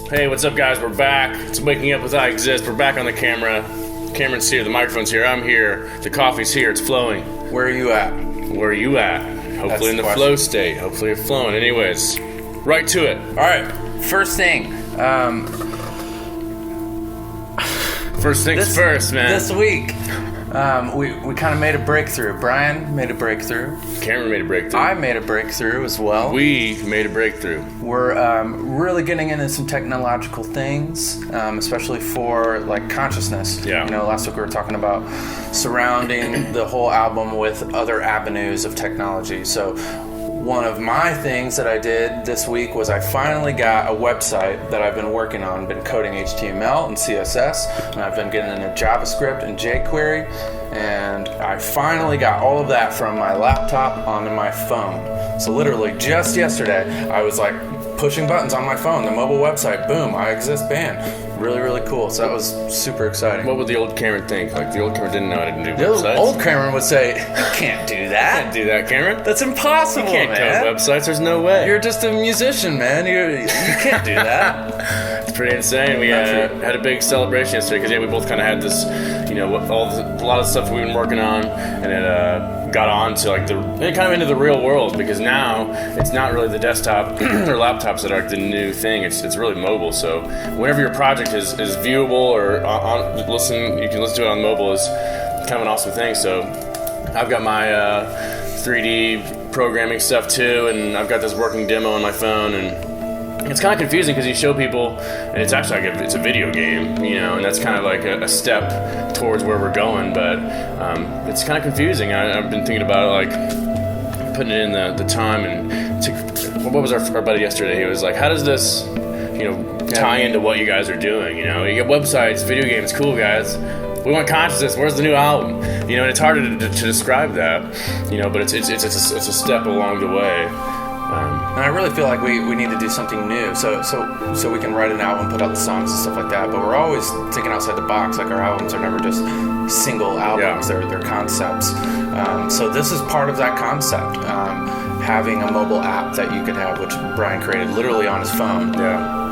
Hey, what's up, guys? We're back. It's Waking Up With I Exist. We're back on the camera. Cameron's here. The microphone's here. I'm here. The coffee's here. It's flowing. Where are you at? Where are you at? Hopefully in the flow state. Hopefully you're flowing. Anyways, right to it. All right. First thing. First things first, man. This week, we kind of made a breakthrough. Brian made a breakthrough. Cameron made a breakthrough. I made a breakthrough as well. We made a breakthrough. We're really getting into some technological things, especially for like consciousness. Yeah. You know, last week we were talking about surrounding the whole album with other avenues of technology. So one of my things that I did this week was I finally got a website that I've been working on, been coding HTML and CSS, and I've been getting into JavaScript and jQuery, and I finally got all of that from my laptop onto my phone. So literally just yesterday, I was like pushing buttons on my phone, the mobile website, boom, I Exist band. Really, really cool. So that was super exciting. What would the old Cameron think? Like, the old Cameron didn't know how to do The websites. old Cameron would say, "You can't do that. Can't do that, Cameron. That's impossible, You can't man. code websites. There's no way. You're just a musician, man. You can't do that." It's pretty insane. We had a big celebration yesterday because we both kind of had this, a lot of stuff we've been working on, and it got on to like kind of into the real world, because now it's not really the desktop or laptops that are like the new thing. It's really mobile. So whenever your project is viewable or you can listen to it on mobile, is kind of an awesome thing. So I've got my 3D programming stuff too, and I've got this working demo on my phone, and it's kind of confusing because you show people, and it's actually like it's a video game, and that's kind of like a step towards where we're going, but it's kind of confusing. I've been thinking about it, like putting it in the time, and what was our buddy yesterday? He was like, how does this, tie into what you guys are doing? You get websites, video games, cool, guys. We want consciousness. Where's the new album? And it's harder to describe that, but it's a step along the way. And I really feel like we need to do something new, so we can write an album, put out the songs and stuff like that. But we're always thinking outside the box. Like, our albums are never just single albums; they're concepts. So this is part of that concept. Having a mobile app that you could have, which Brian created literally on his phone. Yeah.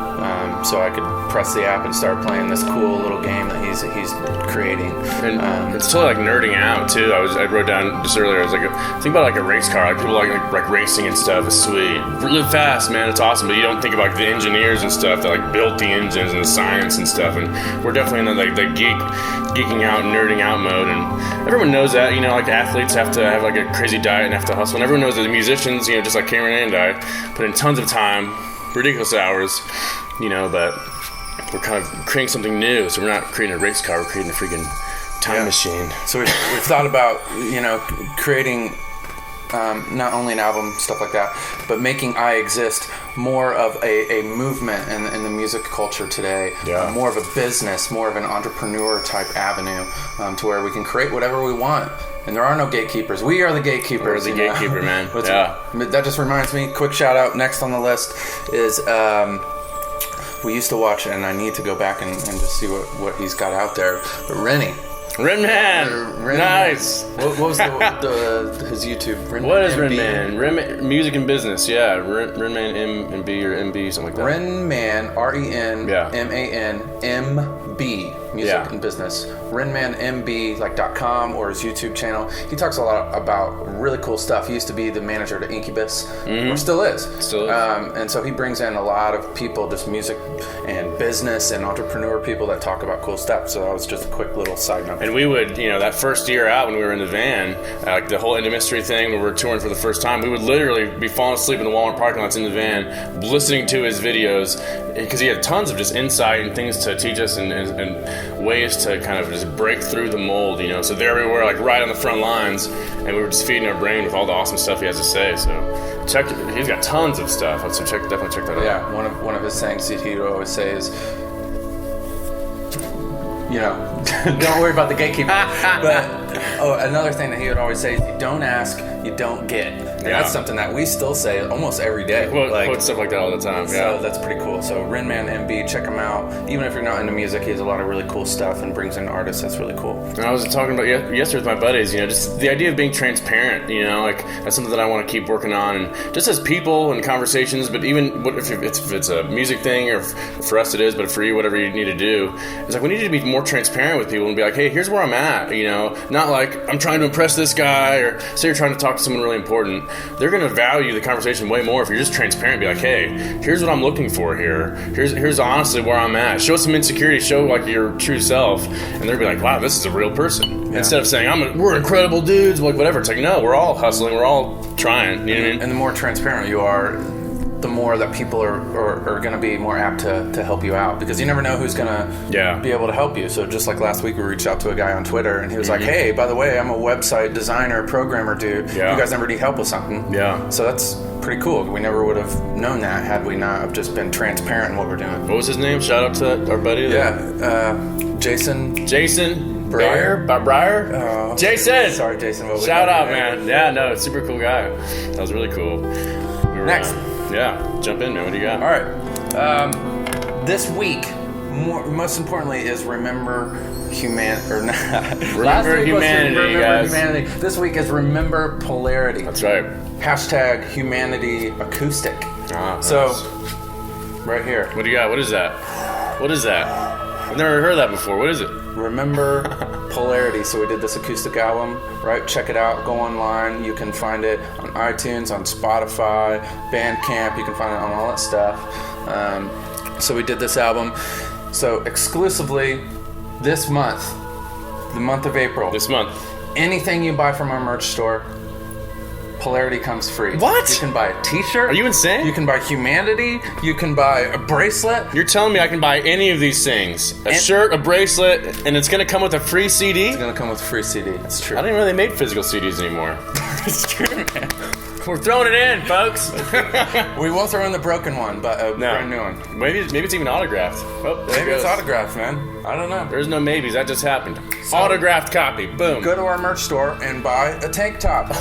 So I could press the app and start playing this cool little game that he's creating. And it's totally like nerding out too. I wrote down just earlier. I was like, think about like a race car. Like, people like racing and stuff is sweet. Really fast, man. It's awesome. But you don't think about like the engineers and stuff that like built the engines and the science and stuff. And we're definitely in the geeking out, nerding out mode. And everyone knows that. Like athletes have to have like a crazy diet and have to hustle. And everyone knows that the musicians, just like Cameron and I, put in tons of time, ridiculous hours. But we're kind of creating something new. So we're not creating a race car, we're creating a freaking time machine. So we've thought about, creating not only an album, stuff like that, but making I Exist more of a movement in the music culture today. Yeah. More of a business, more of an entrepreneur type avenue, to where we can create whatever we want. And there are no gatekeepers. We are the gatekeepers. We're the gatekeeper, man. Yeah. That just reminds me, quick shout out, next on the list is... we used to watch it, and I need to go back and just see what he's got out there. But Rennie. Rin Man. Nice. What was his YouTube? What is Rin Man? Rin Music and Business. Yeah. Rin Man MB or MB, something like that. Rin Man, RENMAN MB. Music and Business. RinManMB, like .com, or his YouTube channel. He talks a lot about really cool stuff. He used to be the manager to Incubus, or still is. And so he brings in a lot of people, just music and business and entrepreneur people that talk about cool stuff. So that was just a quick little side note. And we would, that first year out when we were in the van, like the whole Industry thing, when we were touring for the first time, we would literally be falling asleep in the Walmart parking lots in the van, listening to his videos, because he had tons of just insight and things to teach us and ways to kind of just break through the mold, So there we were, like right on the front lines, and we were just feeding our brain with all the awesome stuff he has to say. So he's got tons of stuff. So definitely check that out. Yeah, one of his things he'd always say is, Don't worry about the gatekeeper. But another thing that he would always say is, you don't ask, you don't get. And that's something that we still say almost every day. Well, quote stuff like that all the time. So that's pretty cool. So Rinman MB, check him out. Even if you're not into music, he has a lot of really cool stuff and brings in artists. That's really cool. And I was talking about yesterday with my buddies, just the idea of being transparent, like that's something that I want to keep working on, and just as people and conversations, but even if it's a music thing, or for us it is, but for you, whatever you need to do, it's like we need to be more transparent with people and be like, hey, here's where I'm at, not like I'm trying to impress this guy, or say you're trying to talk to someone really important. They're going to value the conversation way more if you're just transparent, be like, hey, here's what I'm looking for here. Here's honestly where I'm at. Show some insecurity, show like your true self, and they'll be like, wow, this is a real person. Yeah. Instead of saying, we're incredible dudes, like whatever. It's like, no, we're all hustling, we're all trying. You know what I mean? And the more transparent you are, the more that people are going to be more apt to help you out, because you never know who's going to be able to help you. So just like last week, we reached out to a guy on Twitter, and he was like, hey, by the way, I'm a website designer, programmer dude. You guys ever need help with something? Yeah. So that's pretty cool. We never would have known that had we not have just been transparent in what we're doing. What was his name? Shout out to our buddy. Jason. Breyer? Jason! Sorry, Jason. Shout out, man. Yeah, no, super cool guy. That was really cool. Next. Jump in, man. What do you got? All right. This week, most importantly, is remember humanity. Remember humanity, guys. This week is remember polarity. That's right. # humanity acoustic. So, right here. What do you got? What is that? I've never heard that before. What is it? Remember polarity. So we did this acoustic album, right? Check it out. Go online. You can find it on iTunes, on Spotify, Bandcamp. You can find it on all that stuff. So we did this album. So exclusively this month, the month of April. This month. Anything you buy from our merch store, Polarity comes free. What? You can buy a t-shirt. Are you insane? You can buy Humanity. You can buy a bracelet. You're telling me I can buy any of these things? A shirt, a bracelet, and it's going to come with a free CD? It's going to come with a free CD. It's true. I didn't know they made physical CDs anymore. It's true, man. We're throwing it in, folks. We will throw in the broken one, but a brand new one. Maybe it's even autographed. Oh, maybe it's autographed, man. I don't know. There's no maybes. That just happened. So, autographed copy. Boom. Go to our merch store and buy a tank top.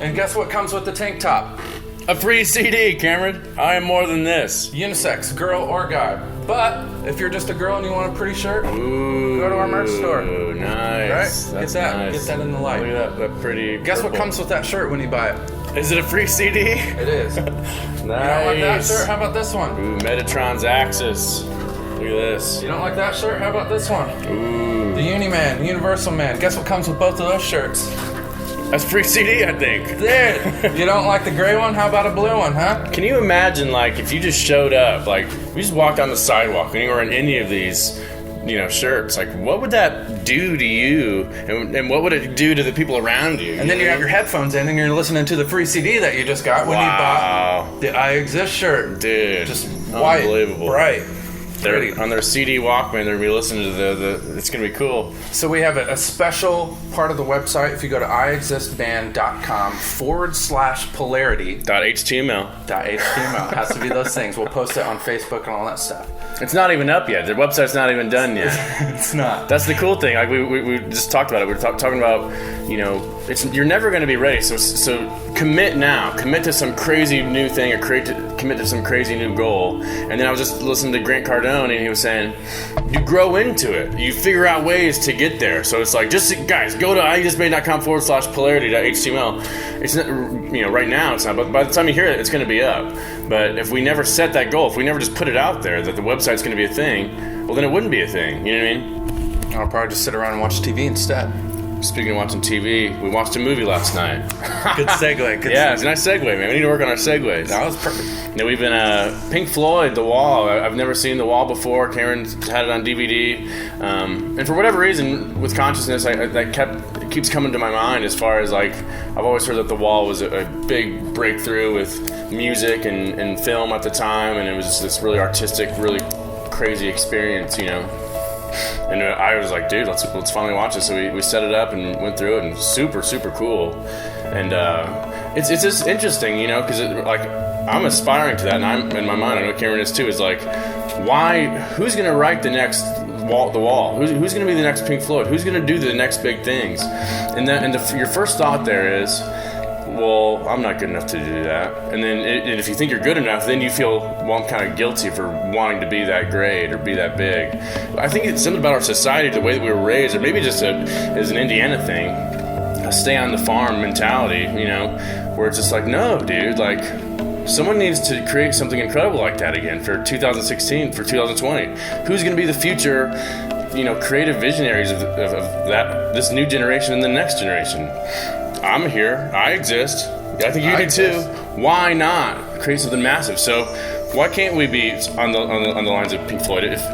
And guess what comes with the tank top? A free CD, Cameron. I am more than this. Unisex, girl or guy. But if you're just a girl and you want a pretty shirt, go to our merch store. Ooh, nice. Right? That's Get that. nice. Get that in the light. Look at that pretty. Guess purple. what comes with that shirt when you buy it? Is it a free CD? It is. Nice. You don't like that shirt? How about this one? Ooh, Metatron's Axis. Look at this. You don't like that shirt? How about this one? Ooh. The Uniman, the Universal Man. Guess what comes with both of those shirts? That's free CD, I think. Dude, you don't like the gray one? How about a blue one, huh? Can you imagine, like, if you just showed up, like, we just walked on the sidewalk and you were in any of these, shirts, like, what would that do to you? And what would it do to the people around you? And then you have your headphones in and you're listening to the free CD that you just got when you bought the I Exist shirt. Dude. Just white, unbelievable. bright. They're on their CD Walkman, they're going to be listening to the it's going to be cool. So we have a special part of the website. If you go to iexistband.com/polarity. .html. .html. It has to be those things. We'll post it on Facebook and all that stuff. It's not even up yet. Their website's not even done yet. It's not. That's the cool thing. Like we just talked about it. We were talking about, you're never going to be ready. So commit now. Commit to some crazy new thing, or commit to some crazy new goal. And then I was just listening to Grant Cardone, and he was saying, you grow into it. You figure out ways to get there. So it's like, guys, go to iexistband.com/polarity.html. It's not, right now it's not, but by the time you hear it, it's going to be up. But if we never set that goal, if we never just put it out there that the website's going to be a thing, well, then it wouldn't be a thing. You know what I mean? I'll probably just sit around and watch TV instead. Speaking of watching TV, we watched a movie last night. Good segue. It's a nice segue, man. We need to work on our segues. That was perfect. We've been Pink Floyd, The Wall. I've never seen The Wall before. Karen's had it on DVD, and for whatever reason, with consciousness, it keeps coming to my mind. As far as like, I've always heard that The Wall was a big breakthrough with music and film at the time, and it was just this really artistic, really crazy experience, And I was like, dude, let's finally watch it. So we set it up and went through it, and super, super cool. And it's just interesting, because I'm aspiring to that, and I'm in my mind, I know Cameron is too, is like, who's going to write the next the wall. Who's going to be the next Pink Floyd? Who's going to do the next big things? And your first thought there is, well, I'm not good enough to do that. And then and if you think you're good enough, then you feel, well, I'm kind of guilty for wanting to be that great or be that big. I think it's something about our society, the way that we were raised, or maybe just as an Indiana thing, a stay on the farm mentality, where it's just like, no, dude, like, someone needs to create something incredible like that again for 2016, for 2020. Who's going to be the future, creative visionaries of this new generation and the next generation? I'm here. I exist. I think you do too. Why not create something massive? So why can't we be on the lines of Pink Floyd? If,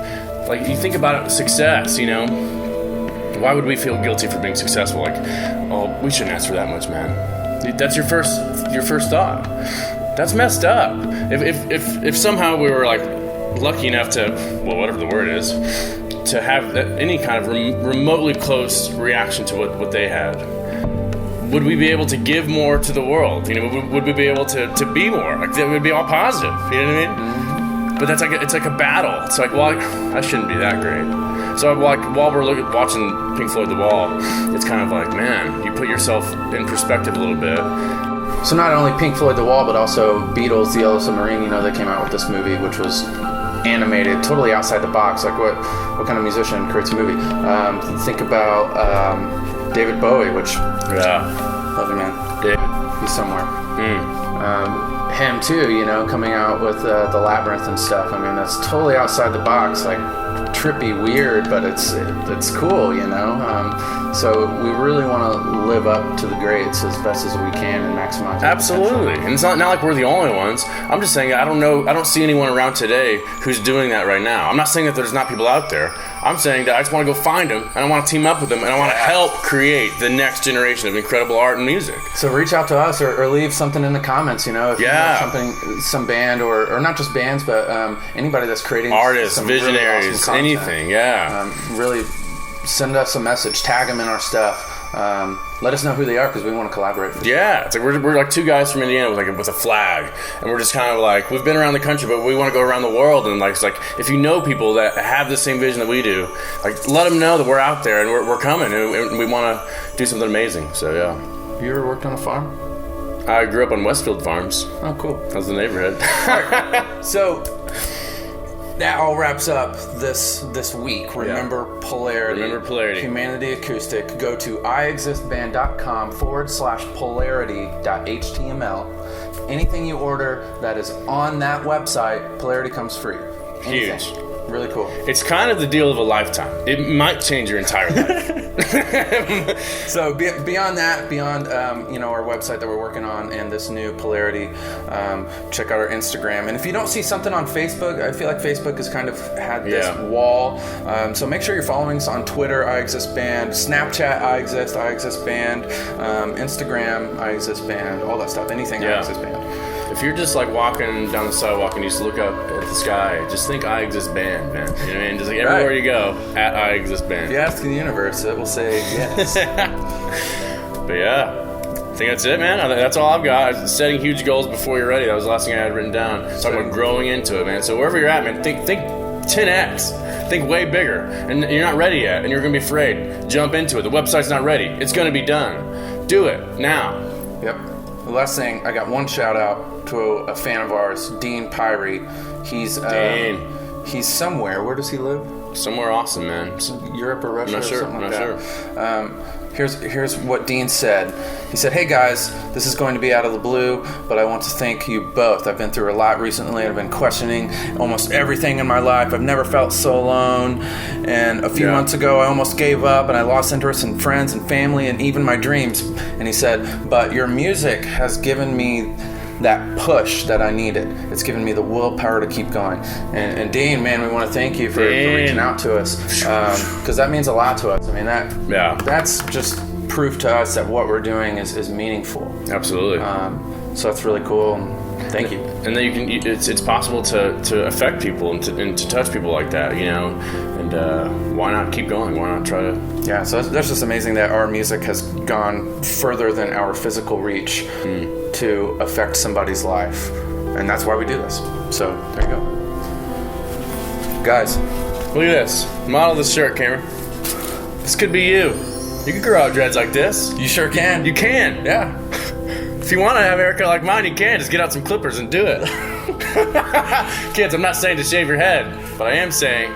like, you think about it, success, why would we feel guilty for being successful? Like, oh, we shouldn't ask for that much, man. That's your first thought. That's messed up. If somehow we were like lucky enough to, well, whatever the word is, to have any kind of remotely close reaction to what they had, would we be able to give more to the world? Would we be able to be more? Like, that would be all positive. You know what I mean? But it's like a battle. It's like, well, I shouldn't be that great. So like, while we're watching Pink Floyd The Wall, it's kind of like, man, you put yourself in perspective a little bit. So not only Pink Floyd The Wall, but also Beatles, The Yellow Submarine, they came out with this movie, which was animated, totally outside the box. Like, what kind of musician creates a movie? Think about David Bowie, which, love you, man. David. He's somewhere. Him too, coming out with the Labyrinth and stuff. I mean, that's totally outside the box, like trippy, weird, but it's cool, So we really want to live up to the greats as best as we can and maximize. Absolutely, and it's not like we're the only ones. I'm just saying I don't see anyone around today who's doing that right now. I'm not saying that there's not people out there. I'm saying that I just want to go find them, and I want to team up with them, and I want to help create the next generation of incredible art and music. So reach out to us or leave something in the comments, if you know some band or not just bands, but anybody that's creating artists, some visionaries, really awesome content. anything, really send us a message, tag them in our stuff. Let us know who they are because we want to collaborate with them. It's like we're like two guys from Indiana with a flag, and we're just kind of like, we've been around the country, but we want to go around the world. And like, it's like, if you know people that have the same vision that we do, like, let them know that we're out there and we're coming and we want to do something amazing. So yeah. You ever worked on a farm? I grew up on Westfield Farms. Oh, cool. That was the neighborhood. So that all wraps up this week. Remember Polarity. Remember Polarity. Humanity Acoustic. Go to iexistband.com/polarity.html. Anything you order that is on that website, Polarity comes free. Anything. Huge. Really cool. It's kind of the deal of a lifetime. It might change your entire life. So beyond that, our website that we're working on and this new Polarity, check out our Instagram. And if you don't see something on Facebook, I feel like Facebook has kind of had this wall. So make sure you're following us on Twitter, iExistBand, Snapchat, iExistBand, Instagram, iExistBand, all that stuff. Anything iExistBand. If you're just like walking down the sidewalk and you just look up at the sky, just think I Exist Band, man. You know what I mean? Just like everywhere you go, at I Exist Band. If you ask the universe, it will say yes. But yeah, I think that's it, man. That's all I've got. Setting huge goals before you're ready. That was the last thing I had written down. Talking about growing into it, man. So wherever you're at, man, think 10x. Think way bigger. And you're not ready yet, and you're going to be afraid. Jump into it. The website's not ready. It's going to be done. Do it now. Yep. The last thing, I got one shout out to a fan of ours, Dean Pyrie. He's somewhere. Where does he live? Somewhere awesome, man. Europe or Russia? I'm not sure. Something like I'm that. Here's what Dean said. He said, "Hey guys, this is going to be out of the blue, but I want to thank you both. I've been through a lot recently. I've been questioning almost everything in my life. I've never felt so alone. And a few months ago, I almost gave up and I lost interest in friends and family and even my dreams." And he said, "But your music has given me that push that I needed. It's given me the willpower to keep going." And Dean, man, we want to thank you for reaching out to us because that means a lot to us. I mean, that's just proof to us that what we're doing is meaningful. Absolutely. So that's really cool. Thank you. And then it's possible to affect people and to touch people like that, and why not keep going? Why not try to? Yeah, so that's just amazing that our music has gone further than our physical reach to affect somebody's life. And that's why we do this. So there you go. Guys, Look at this. Model this shirt, Cameron. This could be you. You can grow out dreads like this. You sure can. You can. Yeah. If you want to have a haircut like mine, you can. Just get out some clippers and do it. Kids, I'm not saying to shave your head, but I am saying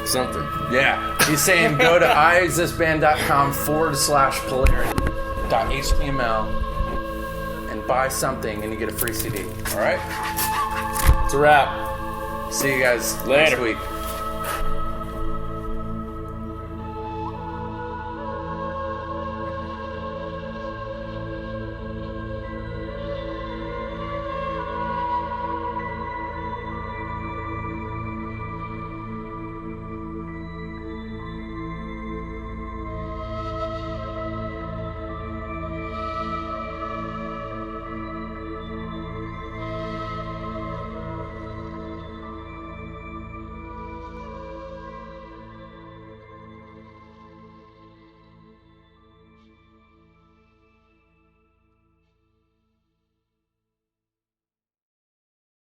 something. Yeah. He's saying go to iexistband.com/polarity.html and buy something and you get a free CD. All right? It's a wrap. See you guys Later. next week.